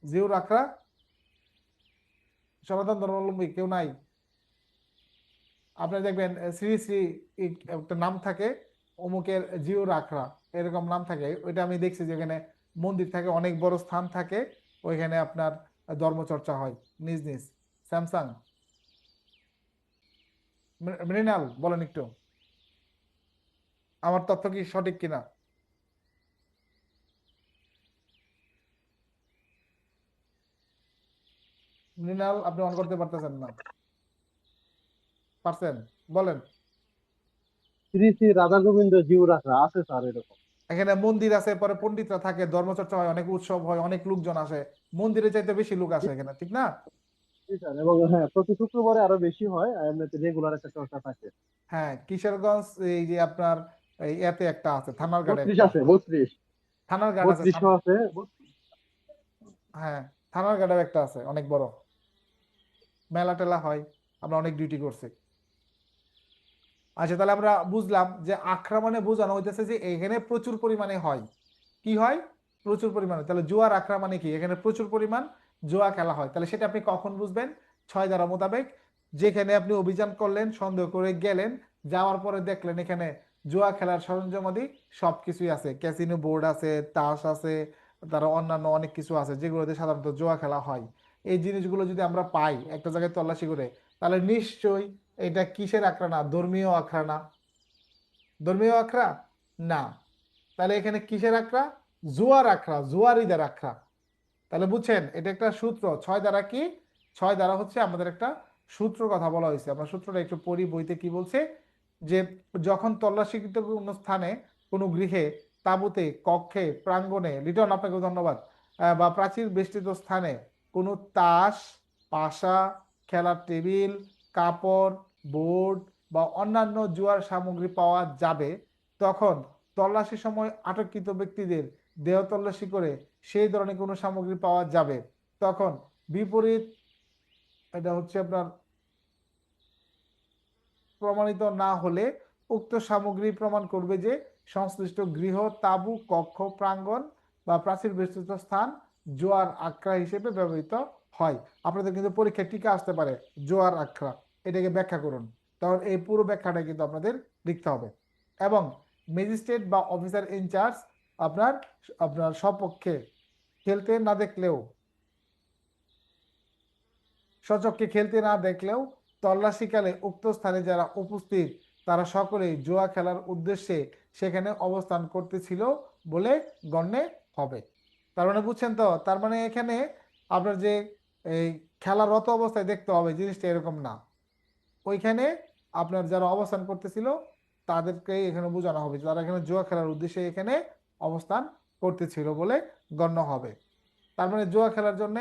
জিউর আখড়া। সনাতন ধর্মাবলম্বী কেউ নাই? আপনি দেখবেন শ্রী শ্রী একটা নাম থাকে, অমুকের জিওর আখড়া, এরকম নাম থাকে। ওইটা আমি দেখছি, যেখানে মন্দির থাকে, অনেক বড় স্থান থাকে, ওইখানে আপনার ধর্মচর্চা হয় নিজ নিজ। স্যামসাং, মৃণাল বলেন একটু, আমার তথ্য কি সঠিক কিনা? মৃণাল, আপনি অন করতে পারতেছেন না? পারছেন? বলেন। শ্রী শ্রী রাধা গোবিন্দ জিউ রাখা আছে স্যার এরকম। এখানে মন্দির আছে, পরে পণ্ডিতরা থাকে, ধর্মচর্চা হয়, অনেক উৎসব হয়, অনেক লোকজন আসে, মন্দিরে চাইতে বেশি লোক জি আসে এখানে, ঠিক না? জি স্যার, এবং হ্যাঁ প্রতি শুক্রবারে আরো বেশি হয়, আর এমনিতে রেগুলার একটা চর্চা থাকে। হ্যাঁ, কিশোরগঞ্জ, এই যে আপনার এই এতে একটা আছে, থানার গাড়ে 32 একটা, আছে, 32, থানার গার্ড আছে 32 আছে। হ্যাঁ, থানার গার্ডের একটা আছে অনেক বড়, মেলা টেলা হয়, আমরা অনেক ডিউটি করছি। আচ্ছা, তাহলে আমরা বুঝলাম যে আখড়া মানে বোঝানো হইতেছে যে এখানে প্রচুর পরিমাণে হয়। কি হয়? প্রচুর পরিমাণে। তাহলে জুয়ার আখড়া মানে কি? এখানে প্রচুর পরিমাণ জুয়া খেলা হয়। তাহলে সেটা আপনি কখন বুঝবেন? 6 ধারা মোতাবেক, যেখানে আপনি অভিযান করলেন, সন্দেহ করে গেলেন, যাওয়ার পরে দেখলেন এখানে জুয়া খেলার সরঞ্জামাদি সবকিছুই আছে, ক্যাসিনো বোর্ড আছে, তাস আছে, তার অন্যান্য অনেক কিছু আছে যেগুলোতে সাধারণত জুয়া খেলা হয়। এই জিনিসগুলো যদি আমরা পাই একটা জায়গায় তল্লাশি করে, তাহলে নিশ্চয়ই এটা কিসের আখড়া না? ধর্মীয় আখড়া না? ধর্মীয় আখড়া না। তাহলে এখানে কিসের আখড়া? জুয়ার আখড়া, জুয়ারিদের আখড়া। তাহলে বুঝছেন, এটা একটা সূত্র। 6 দ্বারা কি? 6 দ্বারা হচ্ছে আমাদের একটা সূত্র কথা বলা হয়েছে। আমরা সূত্রটা একটু পড়ি, বইতে কি বলছে, যে যখন তল্লাশিকৃত কোনো স্থানে, কোনো গৃহে, তাঁবুতে, কক্ষে, প্রাঙ্গণে, লিটন আপনাকে ধন্যবাদ, বা প্রাচীর বেষ্টিত স্থানে কোনো তাস, পাশা, খেলার টেবিল, কাপড়, বোর্ড বা অন্যান্য জুয়ার সামগ্রী পাওয়া যাবে, তখন তল্লাশির সময় আটককৃত ব্যক্তিদের দেহ তল্লাশি করে সেই ধরনের কোনো সামগ্রী পাওয়া যাবে, তখন বিপরীত, এটা হচ্ছে আপনার প্রমাণিত না হলে উক্ত সামগ্রী প্রমাণ করবে যে সংশ্লিষ্ট গৃহ, তাঁবু, কক্ষ, প্রাঙ্গণ বা প্রাচীর বেষ্টিত স্থান জোয়ার আখড়া হিসেবে ব্যবহৃত হয়। আপনাদের কিন্তু পরীক্ষায় টিকা আসতে পারে, জোয়ার আখড়া, এটাকে ব্যাখ্যা করুন। তখন এই পুরো ব্যাখ্যাটা কিন্তু আপনাদের লিখতে হবে। এবং ম্যাজিস্ট্রেট বা অফিসার ইনচার্জ আপনার আপনার সপক্ষে খেলতে না দেখলেও, সচক্ষে খেলতে না দেখলেও তল্লাশিকালে উক্ত স্থানে যারা উপস্থিত তারা সকলেই জুয়া খেলার উদ্দেশ্যে সেখানে অবস্থান করতেছিল বলে গণ্য হবে। তার মানে বুঝছেন তো? তার মানে এখানে আপনার যে এই খেলারত অবস্থায় দেখতে হবে জিনিসটা এরকম না। ওইখানে আপনার যারা অবস্থান করতেছিল তাদেরকে এখানে বোঝানো হবে, তারা এখানে জুয়া খেলার উদ্দেশ্যে এখানে অবস্থান করতেছিল বলে গণ্য হবে। তার মানে জুয়া খেলার জন্য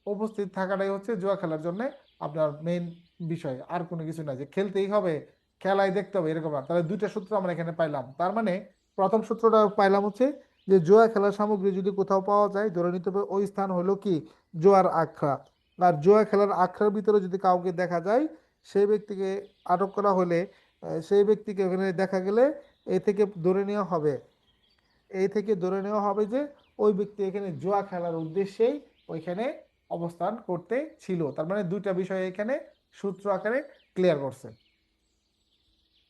উপস্থিত থাকাটাই হচ্ছে জুয়া খেলার জন্য আপনার মেইন বিষয়, আর কোনো কিছু না যে খেলতেই হবে, খেলাই দেখতে হবে এরকম না। তাহলে দুইটা সূত্র আমরা এখানে পাইলাম। তার মানে প্রথম সূত্রটা পাইলাম হচ্ছে যে জুয়া খেলার সামগ্রী যদি কোথাও পাওয়া যায়, ধরে নিতে হবে ওই স্থান হলো কি? জুয়ার আখড়া। আর জুয়া খেলার আখড়ার ভিতরে যদি কাউকে দেখা যায়, সেই ব্যক্তিকে আটক করা হলে, সেই ব্যক্তিকে ওখানে দেখা গেলে এ থেকে ধরে নেওয়া হবে, এই থেকে ধরে নেওয়া হবে যে ওই ব্যক্তি এখানে জুয়া খেলার উদ্দেশ্যেই ওইখানে অবস্থান করতে ছিল। তার মানে দুইটা বিষয় এখানে সূত্র আকারে ক্লিয়ার করছে।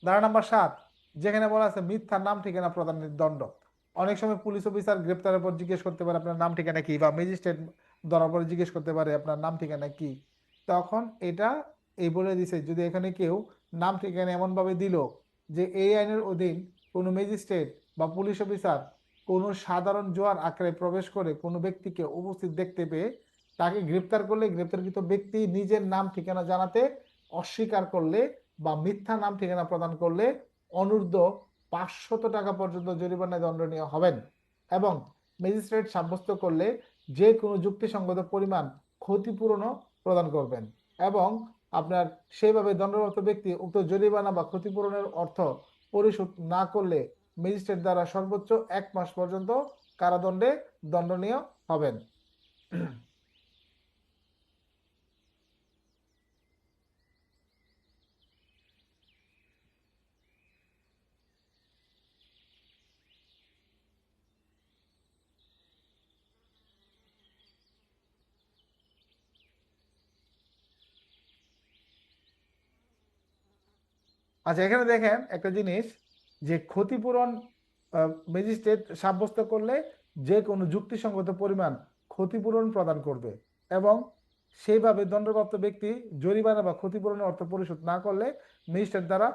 ধারা নাম্বার 7, যেখানে বলা আছে মিথ্যা নাম ঠিকানা প্রদানের দণ্ড। অনেক সময় পুলিশ অফিসার গ্রেপ্তারের পর জিজ্ঞেস করতে পারে আপনার নাম ঠিকানা কি, বা ম্যাজিস্ট্রেট ধরার পরে জিজ্ঞেস করতে পারে আপনার নাম ঠিকানা কি। তখন এটা এই বলে দিছে, যদি এখানে কেউ নাম ঠিকানা এমন ভাবে দিল যে এই আইনের অধীন কোনো ম্যাজিস্ট্রেট বা পুলিশ অফিসার কোনো সাধারণ জোয়ার আকারে প্রবেশ করে কোনো ব্যক্তিকে উপস্থিত দেখতে পেয়ে তাকে গ্রেপ্তার করলে, গ্রেপ্তারকৃত ব্যক্তি নিজের নাম ঠিকানা জানাতে অস্বীকার করলে বা মিথ্যা নাম ঠিকানা প্রদান করলে অনূর্ধ্ব 500 টাকা পর্যন্ত জরিমানায় দণ্ডনীয় হবেন। এবং ম্যাজিস্ট্রেট সাব্যস্ত করলে যে কোনো যুক্তিসঙ্গত পরিমাণ ক্ষতিপূরণও প্রদান করবেন। এবং আপনার সেইভাবে দণ্ডপ্রাপ্ত ব্যক্তি উক্ত জরিমানা বা ক্ষতিপূরণের অর্থ পরিশোধ না করলে ম্যাজিস্ট্রেট দ্বারা সর্বোচ্চ 1 মাস পর্যন্ত কারাদণ্ডে দণ্ডনীয় হবেন। আচ্ছা, এখানে দেখেন একটা জিনিস, যে ক্ষতিপূরণ ম্যাজিস্ট্রেট সাব্যস্ত করলে যে কোনো যুক্তিসঙ্গত পরিমাণ ক্ষতিপূরণ প্রদান করবে, এবং সেইভাবে দণ্ডপ্রাপ্ত ব্যক্তি জরিমানা বা ক্ষতিপূরণের অর্থ পরিশোধ না করলে ম্যাজিস্ট্রেট দ্বারা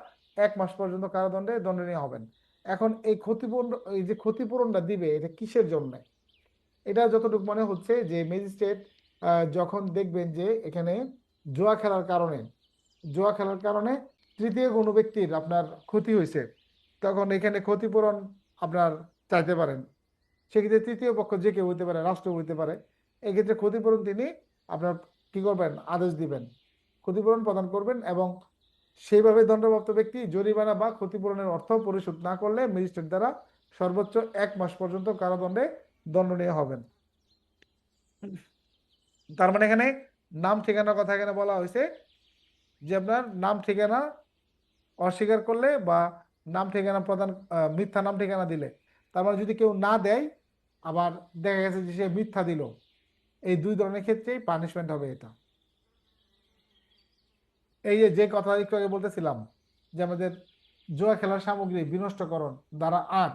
1 মাস পর্যন্ত কারাদণ্ডে দণ্ডনীয় হবেন। এখন এই ক্ষতিপূরণ, এই যে ক্ষতিপূরণটা দিবে এটা কিসের জন্য? এটা যতটুকু মনে হচ্ছে যে ম্যাজিস্ট্রেট যখন দেখবেন যে এখানে জুয়া খেলার কারণে, জুয়া খেলার কারণে তৃতীয় কোনো ব্যক্তির আপনার ক্ষতি হয়েছে, তখন এখানে ক্ষতিপূরণ আপনার চাইতে পারেন। সেক্ষেত্রে তৃতীয় পক্ষ যে কেউ হইতে পারে, রাষ্ট্র হইতে পারে, এক্ষেত্রে ক্ষতিপূরণ তিনি আপনার কি করবেন? আদেশ দিবেন, ক্ষতিপূরণ প্রদান করবেন। এবং সেইভাবে দণ্ডপ্রাপ্ত ব্যক্তি জরিমানা বা ক্ষতিপূরণের অর্থ পরিশোধ না করলে ম্যাজিস্ট্রেট দ্বারা সর্বোচ্চ 1 মাস পর্যন্ত কারাদণ্ডে দণ্ডনীয় হবেন। তার মানে এখানে নাম ঠিকানার কথা এখানে বলা হয়েছে যে আপনার নাম ঠিকানা অস্বীকার করলে বা নাম ঠিকানা প্রদান মিথ্যা নাম ঠিকানা দিলে, তার মানে যদি কেউ না দেয় আবার দেখা গেছে যে সে মিথ্যা দিল, এই দুই ধরনের ক্ষেত্রেই পানিশমেন্ট হবে এটা। এই যে যে কথা একটু আগে বলতেছিলাম যে আমাদের জুয়া খেলার সামগ্রী বিনষ্টকরণ ধারা ৮,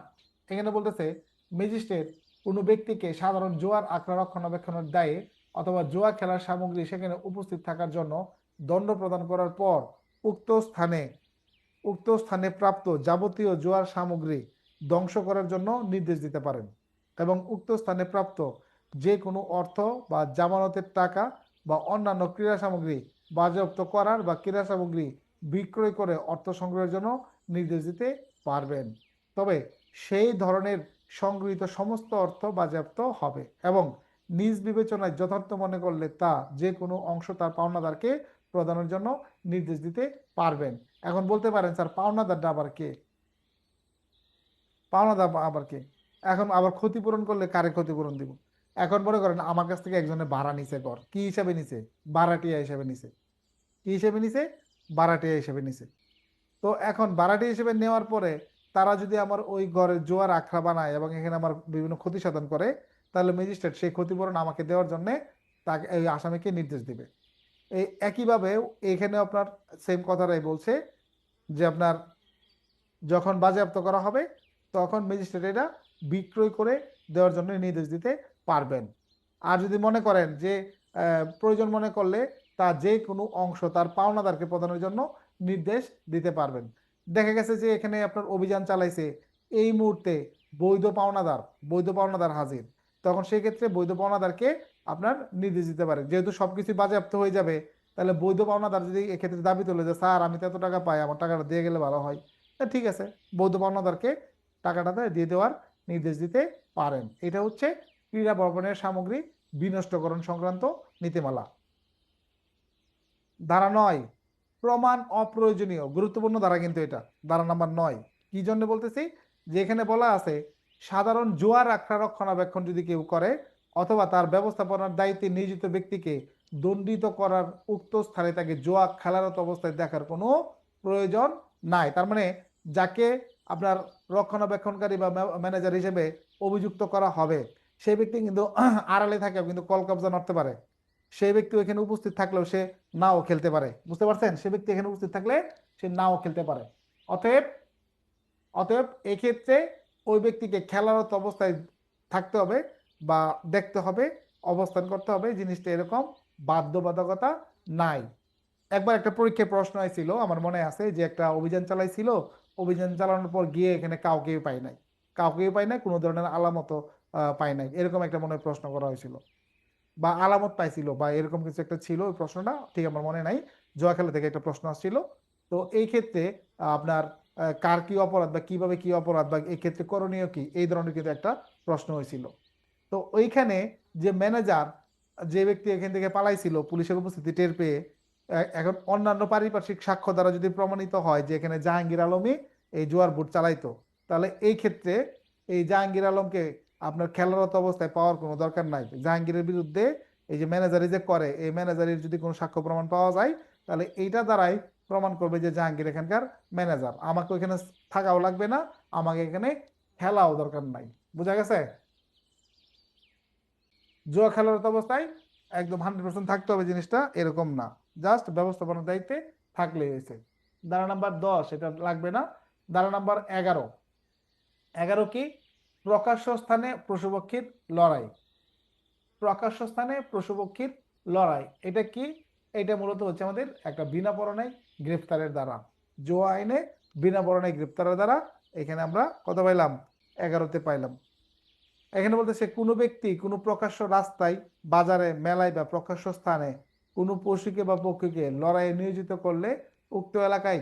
এখানে বলতেছে ম্যাজিস্ট্রেট কোনো ব্যক্তিকে সাধারণ জুয়ার আখড়া রক্ষণাবেক্ষণের দায়ে অথবা জুয়া খেলার সামগ্রী সেখানে উপস্থিত থাকার জন্য দণ্ড প্রদান করার পর উক্ত স্থানে প্রাপ্ত যাবতীয় জুয়ার সামগ্রী ধ্বংস করার জন্য নির্দেশ দিতে পারেন এবং উক্ত স্থানে প্রাপ্ত যে কোনো অর্থ বা জামানতের টাকা বা অন্যান্য ক্রীড়া সামগ্রী বাজেয়াপ্ত করার বা ক্রীড়া সামগ্রী বিক্রয় করে অর্থ সংগ্রহের জন্য নির্দেশ দিতে পারবেন। তবে সেই ধরনের সংগৃহীত সমস্ত অর্থ বাজেয়াপ্ত হবে এবং নিজ বিবেচনায় যথার্থ মনে করলে তা যে কোনো অংশ তার পাওনাদারকে প্রদানের জন্য নির্দেশ দিতে পারবেন। এখন বলতে পারেন স্যার পাওনাদারটা আবার কে? পাওনাদার আবার কে? এখন আবার ক্ষতিপূরণ করলে কারে ক্ষতিপূরণ দিব? এখন মনে করেন আমার কাছ থেকে একজনে ভাড়া নিছে ঘর, কি হিসাবে নিছে? ভাড়াটিয়া হিসাবে নিছে। কি হিসেবে নিছে? ভাড়াটিয়া হিসেবে নিছে। তো এখন ভাড়াটিয়া হিসেবে নেওয়ার পরে তারা যদি আমার ওই ঘরের জোয়ার আখড়া বানায় এবং এখানে আমার বিভিন্ন ক্ষতি সাধন করে, তাহলে ম্যাজিস্ট্রেট সেই ক্ষতিপূরণ আমাকে দেওয়ার জন্য তাকে এই আসামিকে নির্দেশ দিবে। এই একইভাবে এখানে আপনার সেম কথাটাই বলছে যে আপনার যখন বাজেয়াপ্ত করা হবে তখন ম্যাজিস্ট্রেট এটা বিক্রয় করে দেওয়ার জন্য নির্দেশ দিতে পারবেন। আর যদি মনে করেন যে প্রয়োজন মনে করলে তা যে কোনো অংশ তার পাওনাদারকে প্রদানের জন্য নির্দেশ দিতে পারবেন। দেখা গেছে যে এখানে আপনার অভিযান চালাইছে, এই মুহূর্তে বৈধ পাওনাদার হাজির, তখন সেই ক্ষেত্রে বৈধ পাওনাদারকে আপনার নির্দেশ দিতে পারে। যেহেতু সবকিছু বাজেয়াপ্ত হয়ে যাবে, তাহলে বৈধ পাওনাদার যদি এক্ষেত্রে দাবি তোলে যে স্যার আমি তো এত টাকা পাই, আমার টাকাটা দিয়ে গেলে ভালো হয়, ঠিক আছে, বৌদ্ধ পাওনাদারকে টাকাটা দিয়ে দেওয়ার নির্দেশ দিতে পারেন। এটা হচ্ছে ক্রীড়া ভবনের সামগ্রী বিনষ্টকরণ সংক্রান্ত নীতিমালা। ধারা ৯, প্রমাণ অপ্রয়োজনীয়, গুরুত্বপূর্ণ ধারা কিন্তু এটা, ধারা নাম্বার ৯। কি জন্য বলতেছি? যে এখানে বলা আছে সাধারণ জুয়ার আখড়া রক্ষণাবেক্ষণ যদি কেউ করে অথবা তার ব্যবস্থাপনার দায়িত্বে নিয়োজিত ব্যক্তিকে দণ্ডিত করার উক্ত স্থানে তাকে জুয়া খেলারত অবস্থায় দেখার কোনো প্রয়োজন নাই। তার মানে যাকে আপনার রক্ষণাবেক্ষণকারী বা ম্যানেজার হিসেবে অভিযুক্ত করা হবে সেই ব্যক্তি কিন্তু আড়ালে থাকেও কিন্তু কল কবজা নড়তে পারে। সেই ব্যক্তি ওইখানে উপস্থিত থাকলেও সে নাও খেলতে পারে। বুঝতে পারছেন? সে ব্যক্তি এখানে উপস্থিত থাকলে সে নাও খেলতে পারে। অতএব অতএব এক্ষেত্রে ওই ব্যক্তিকে খেলারত অবস্থায় থাকতে হবে বা দেখতে হবে, অবস্থান করতে হবে, জিনিসটা এরকম বাধ্যবাধকতা নাই। একবার একটা পরীক্ষায় প্রশ্ন হয়েছিল, আমার মনে আছে যে একটা অভিযান চালাইছিল, অভিযান চালানোর পর গিয়ে এখানে কাউকেই পাই নাই, কোনো ধরনের আলামতও পাই নাই, এরকম একটা মনে হয় প্রশ্ন করা হয়েছিল, বা আলামত পাইছিল বা এরকম কিছু একটা ছিল, ওই প্রশ্নটা ঠিক আমার মনে নাই। জুয়া খেলা থেকে একটা প্রশ্ন আসছিল। তো এই ক্ষেত্রে আপনার কার কি অপরাধ বা কিভাবে কি অপরাধ বা এই ক্ষেত্রে করণীয় কি, এই ধরনের কিন্তু একটা প্রশ্ন হয়েছিল। তো ওইখানে যে ম্যানেজার, যে ব্যক্তি এখান থেকে পালাইছিল পুলিশের উপস্থিতি টের পেয়ে, এখন অন্যান্য পারিপার্শ্বিক সাক্ষ্য দ্বারা যদি প্রমাণিত হয় যে এখানে জাহাঙ্গীর আলমই এই জুয়ার বুট চালাইতো, তাহলে এই ক্ষেত্রে এই জাহাঙ্গীর আলমকে আপনার খেলারত অবস্থায় পাওয়ার কোনো দরকার নাই। জাহাঙ্গীরের বিরুদ্ধে এই যে ম্যানেজারি যে করে, এই ম্যানেজারির যদি কোনো সাক্ষ্য প্রমাণ পাওয়া যায়, তাহলে এইটা দ্বারাই প্রমাণ করবে যে জাহাঙ্গীর এখানকার ম্যানেজার, আমাকে ওইখানে থাকাও লাগবে না, আমাকে এখানে খেলাও দরকার নাই। বোঝা গেছে? জুয়া খেলারত অবস্থায় একদম 100% থাকতে হবে জিনিসটা এরকম না, জাস্ট ব্যবস্থাপনার দায়িত্বে থাকলেই হয়েছে। ধারা নাম্বার 10 এটা লাগবে না। ধারা নাম্বার 11, 11 কি? প্রকাশ্য স্থানে পশুপক্ষীর লড়াই। প্রকাশ্য স্থানে পশুপক্ষীর লড়াই এটা কি? এটা মূলত হচ্ছে আমাদের একটা বিনা পরোয়ানায় গ্রেফতারের দ্বারা, জুয়া আইনে বিনা পরোয়ানায় গ্রেফতারের দ্বারা এখানে আমরা কত পাইলাম? 11তে পাইলাম। এখানে বলতেছে কোনো ব্যক্তি কোনো প্রকাশ্য রাস্তায়, বাজারে, মেলায় বা প্রকাশ্য স্থানে কোনো পশুকে বা পক্ষীকে লড়াইয়ে নিয়োজিত করলে উক্ত এলাকায়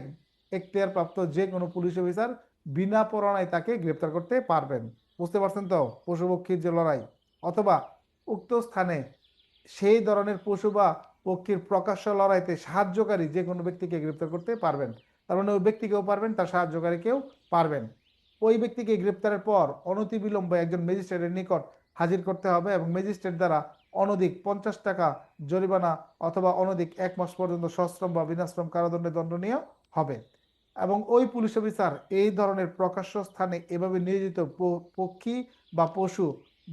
এখতিয়ারপ্রাপ্ত যে কোনো পুলিশ অফিসার বিনা পরোয়ানায় তাকে গ্রেপ্তার করতে পারবেন। বুঝতে পারছেন তো? পশু পক্ষীর যে লড়াই, অথবা উক্ত স্থানে সেই ধরনের পশু বা পক্ষীর প্রকাশ্য লড়াইতে সাহায্যকারী যে কোনো ব্যক্তিকে গ্রেপ্তার করতে পারবেন। তার মানে ওই ব্যক্তিকেও পারবেন, তার সাহায্যকারীকেও পারবেন। ওই ব্যক্তিকে গ্রেপ্তারের পর অনতিবিলম্বে একজন ম্যাজিস্ট্রেটের নিকট হাজির করতে হবে এবং ম্যাজিস্ট্রেট দ্বারা অনধিক 50 টাকা জরিমানা অথবা অনধিক 1 মাস পর্যন্ত সশ্রম বা বিনাশ্রম কারাদণ্ডে দণ্ডনীয় হবে। এবং ওই পুলিশ অফিসার এই ধরনের প্রকাশ্য স্থানে এভাবে নিয়োজিত পক্ষী বা পশু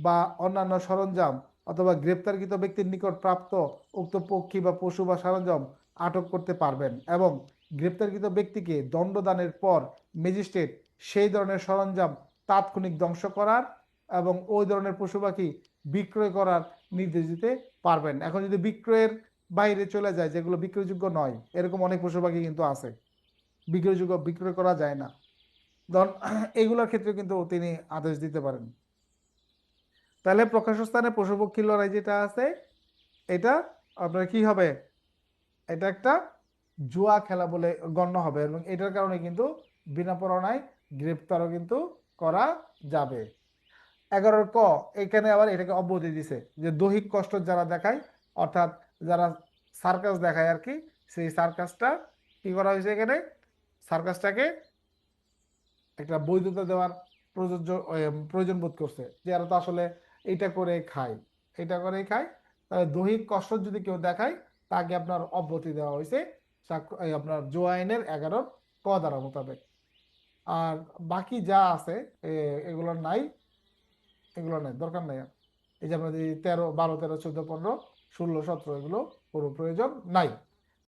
বা অন্যান্য সরঞ্জাম অথবা গ্রেপ্তারকৃত ব্যক্তির নিকট প্রাপ্ত উক্ত পক্ষী বা পশু বা সরঞ্জাম আটক করতে পারবেন এবং গ্রেপ্তারকৃত ব্যক্তিকে দণ্ডদানের পর ম্যাজিস্ট্রেট সেই ধরনের সরঞ্জাম তাৎক্ষণিক ধ্বংস করার এবং ওই ধরনের পশু পাখি বিক্রয় করার নির্দেশ দিতে পারবেন। এখন যদি বিক্রয়ের বাইরে চলে যায়, যেগুলো বিক্রয়যোগ্য নয়, এরকম অনেক পশু পাখি কিন্তু আছে বিক্রয়যোগ্য, বিক্রয় করা যায় না, ধরুন এগুলোর ক্ষেত্রে কিন্তু তিনি আদেশ দিতে পারেন। তাহলে প্রকাশ্য স্থানে পশু পক্ষী লড়াই যেটা আছে, এটা আপনার কি হবে, এটা একটা জুয়া খেলা বলে গণ্য হবে এবং এটার কারণে কিন্তু বিনা পরোয়ানায় গ্রেপ্তারও কিন্তু করা যাবে। 11 ক এখানে আবার এটাকে অব্যাহতি দিছে যে দৈহিক কষ্ট যারা দেখায়, অর্থাৎ যারা সার্কাস দেখায় আর কি, সেই সার্কাসটা কি করা হয়েছে, এখানে সার্কাসটাকে একটা বৈধতা দেওয়ার প্রয়োজন বোধ করছে যে এরা তো আসলে এটা করে খায়, এটা করেই খায়, তাহলে দৈহিক কষ্ট যদি কেউ দেখায় তাকে আপনার অব্যাহতি দেওয়া হয়েছে আপনার জুয়া আইনের 11 ক ধারা মোতাবেক। আর বাকি যা আছে এগুলো নাই, এগুলো নাই, দরকার নাই আর। এই যে আপনাদের 13, 12, 13, 14, 15, 16, 17 এগুলো কোনো প্রয়োজন নাই।